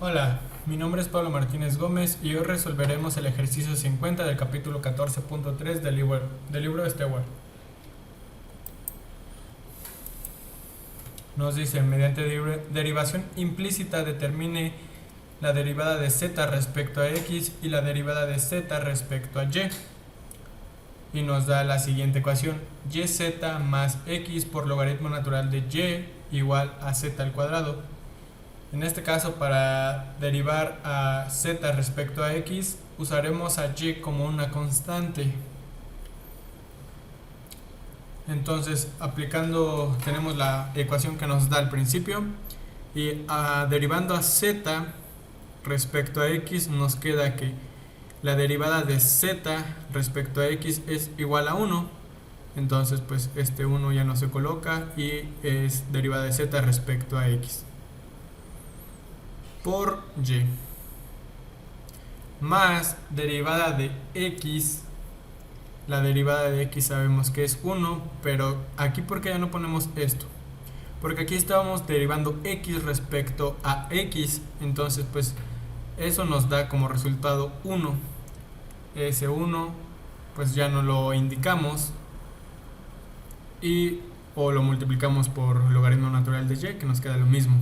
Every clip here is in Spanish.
Hola, mi nombre es Pablo Martínez Gómez y hoy resolveremos el ejercicio 50 del capítulo 14.3 del libro de Stewart. Nos dice, mediante derivación implícita determine la derivada de z respecto a x y la derivada de z respecto a y. Y nos da la siguiente ecuación, yz más x por logaritmo natural de y igual a z al cuadrado. En este caso, para derivar a z respecto a x, usaremos a y como una constante. Entonces, tenemos la ecuación que nos da al principio, y derivando a z respecto a x, nos queda que la derivada de z respecto a x es igual a 1. Entonces, pues este 1 ya no se coloca y es derivada de z respecto a x por y más derivada de x. La derivada de x sabemos que es 1, pero aquí ¿por qué ya no ponemos esto? Porque aquí estábamos derivando x respecto a x, entonces pues eso nos da como resultado 1. Ese 1 pues ya no lo indicamos o lo multiplicamos por logaritmo natural de y, que nos queda lo mismo.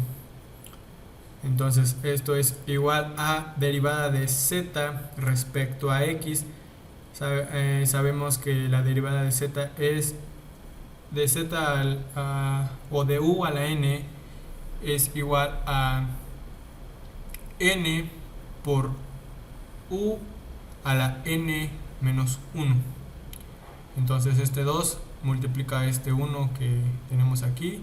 Entonces esto es igual a derivada de z respecto a x. Sabemos que la derivada de z es de z o de u a la n es igual a n por u a la n menos 1. Entonces este 2 multiplica este 1 que tenemos aquí,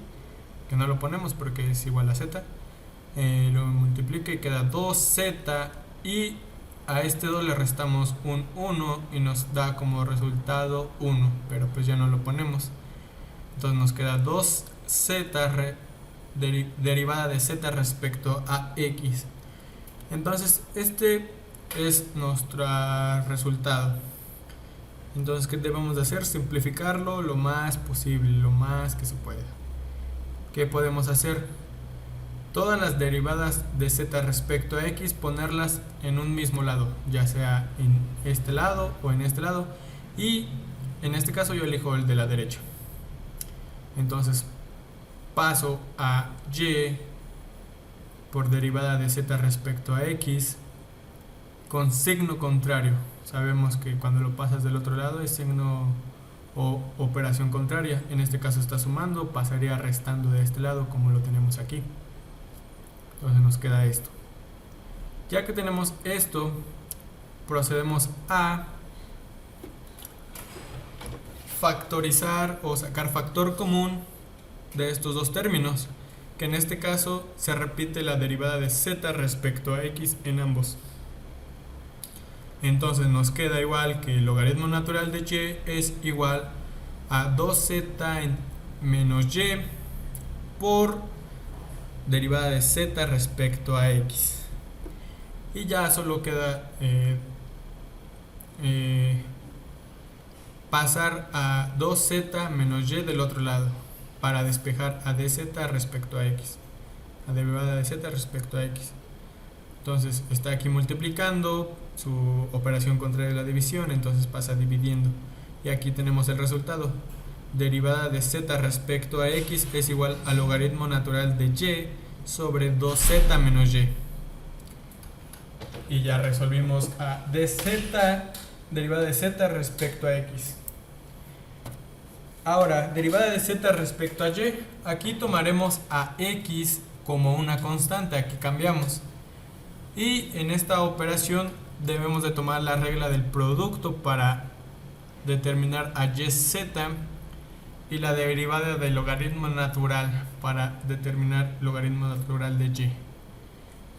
que no lo ponemos porque es igual a z. Lo multiplica y queda 2z, y a este 2 le restamos un 1 y nos da como resultado 1, pero pues ya no lo ponemos. Entonces nos queda 2z derivada de z respecto a x. Entonces este es nuestro resultado. Entonces, ¿qué debemos de hacer? Simplificarlo lo más posible, lo más que se pueda. ¿Qué podemos hacer? Todas las derivadas de z respecto a x, ponerlas en un mismo lado, ya sea en este lado o en este lado, y en este caso yo elijo el de la derecha. Entonces paso a y por derivada de z respecto a x con signo contrario. Sabemos que cuando lo pasas del otro lado es signo o operación contraria. En este caso está sumando, pasaría restando de este lado como lo tenemos aquí. Entonces nos queda esto. Ya que tenemos esto, procedemos a factorizar o sacar factor común de estos dos términos, que en este caso se repite la derivada de z respecto a x en ambos. Entonces nos queda igual que el logaritmo natural de y es igual a 2z menos y por derivada de z respecto a x. Y ya solo queda pasar a 2z menos y del otro lado para despejar a dz respecto a x, a derivada de z respecto a x. Entonces está aquí multiplicando, su operación contraria a la división, entonces pasa dividiendo, y aquí tenemos el resultado. Derivada de z respecto a x es igual al logaritmo natural de y sobre 2z menos y. Y ya resolvimos a dz, derivada de z respecto a x. Ahora, derivada de z respecto a y, aquí tomaremos a x como una constante, aquí cambiamos. Y en esta operación debemos de tomar la regla del producto para determinar a yz, y la derivada del logaritmo natural para determinar logaritmo natural de y.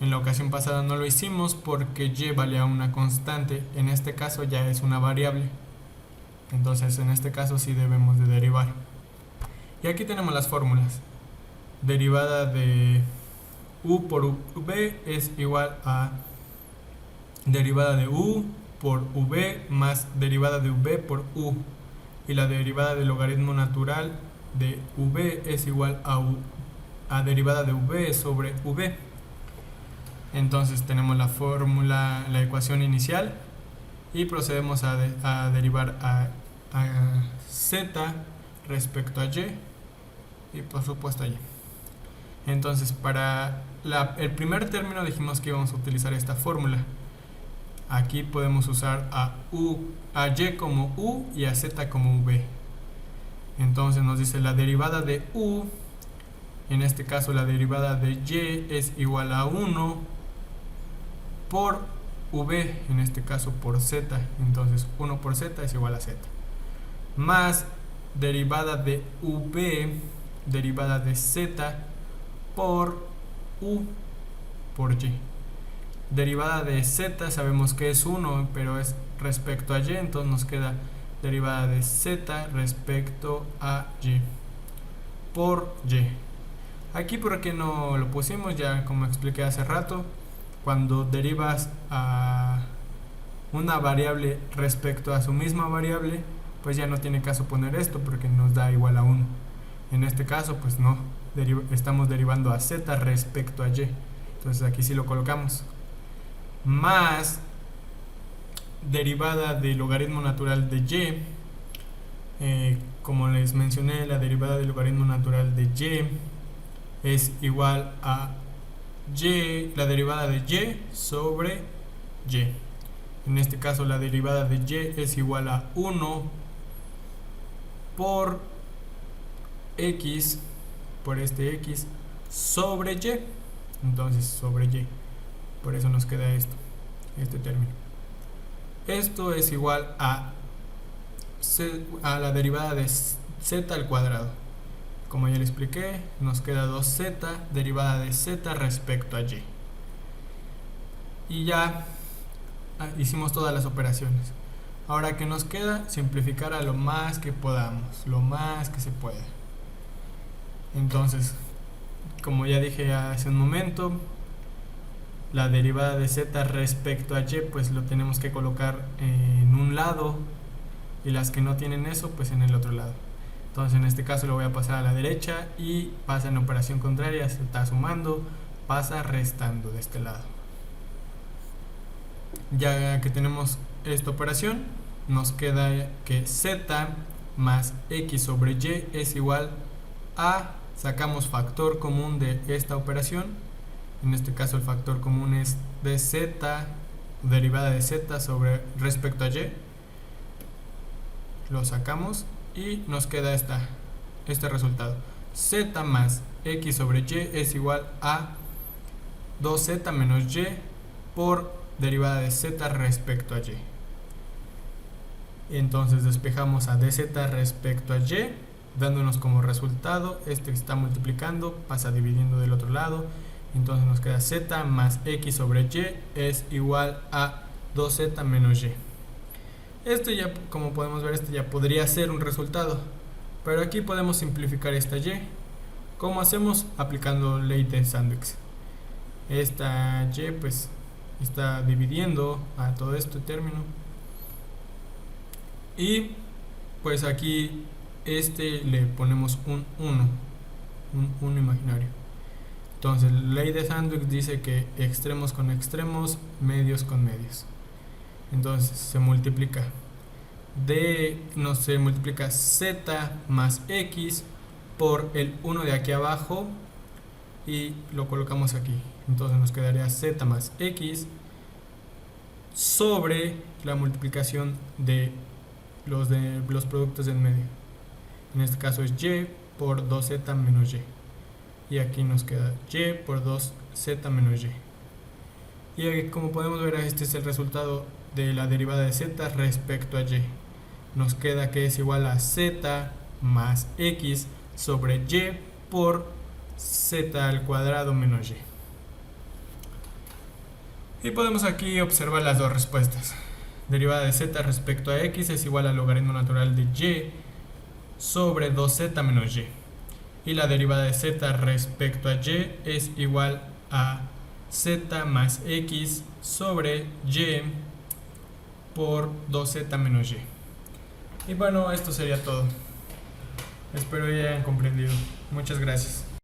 En la ocasión pasada no lo hicimos porque y valía una constante, en este caso ya es una variable. Entonces en este caso sí debemos de derivar. Y aquí tenemos las fórmulas. Derivada de u por v es igual a derivada de u por v más derivada de v por u, y la derivada del logaritmo natural de v es igual a derivada de v sobre v. Entonces tenemos la fórmula, la ecuación inicial, y procedemos a derivar a z respecto a y por supuesto a y. Entonces para el primer término dijimos que íbamos a utilizar esta fórmula. Aquí podemos usar a y como u y a z como v. Entonces nos dice la derivada de u, en este caso la derivada de y es igual a 1 por v, en este caso por z. Entonces 1 por z es igual a z. Más derivada de v, derivada de z por u por y. Derivada de z sabemos que es 1, pero es respecto a y, entonces nos queda derivada de z respecto a y por y. Aquí, ¿por qué no lo pusimos? Ya como expliqué hace rato, cuando derivas a una variable respecto a su misma variable, pues ya no tiene caso poner esto porque nos da igual a 1. En este caso, pues no, estamos derivando a z respecto a y. Entonces aquí sí lo colocamos. Más derivada del logaritmo natural de y. Como les mencioné, la derivada del logaritmo natural de y es igual a y, la derivada de y sobre y. En este caso la derivada de y es igual a 1 por x, por este x, sobre y. Entonces sobre y. Por eso nos queda este término. Esto es igual a la derivada de z al cuadrado. Como ya le expliqué, nos queda 2z derivada de z respecto a y. Y ya hicimos todas las operaciones. Ahora, ¿qué nos queda? Simplificar a lo más que podamos, lo más que se pueda. Entonces, como ya dije hace un momento, la derivada de z respecto a y pues lo tenemos que colocar en un lado, y las que no tienen eso pues en el otro lado. Entonces en este caso lo voy a pasar a la derecha y pasa en operación contraria, se está sumando, pasa restando de este lado. Ya que tenemos esta operación, nos queda que z más x sobre y es igual a, sacamos factor común de esta operación. En este caso el factor común es de z, derivada de z sobre respecto a y. Lo sacamos y nos queda este resultado. Z más x sobre y es igual a 2z menos y por derivada de z respecto a y. Entonces despejamos a dz respecto a y, dándonos como resultado este que está multiplicando, pasa dividiendo del otro lado. Entonces nos queda z más x sobre y es igual a 2z menos y. Esto ya, como podemos ver, este ya podría ser un resultado, pero aquí podemos simplificar esta y. ¿Cómo hacemos? Aplicando ley de Sandwich. Esta y pues está dividiendo a todo este término, y pues aquí le ponemos un 1 imaginario. Entonces la ley de Sandwich dice que extremos con extremos, medios con medios. Entonces se multiplica se multiplica z más x por el 1 de aquí abajo y lo colocamos aquí. Entonces nos quedaría z más x sobre la multiplicación de los productos del medio. En este caso es y por 2z menos y. Y aquí nos queda y por 2z menos y. Y aquí, como podemos ver, este es el resultado de la derivada de z respecto a y. Nos queda que es igual a z más x sobre y por z al cuadrado menos y. Y podemos aquí observar las dos respuestas. Derivada de z respecto a x es igual al logaritmo natural de y sobre 2z menos y. Y la derivada de z respecto a y es igual a z más x sobre y por 2z menos y. Y bueno, esto sería todo. Espero que hayan comprendido. Muchas gracias.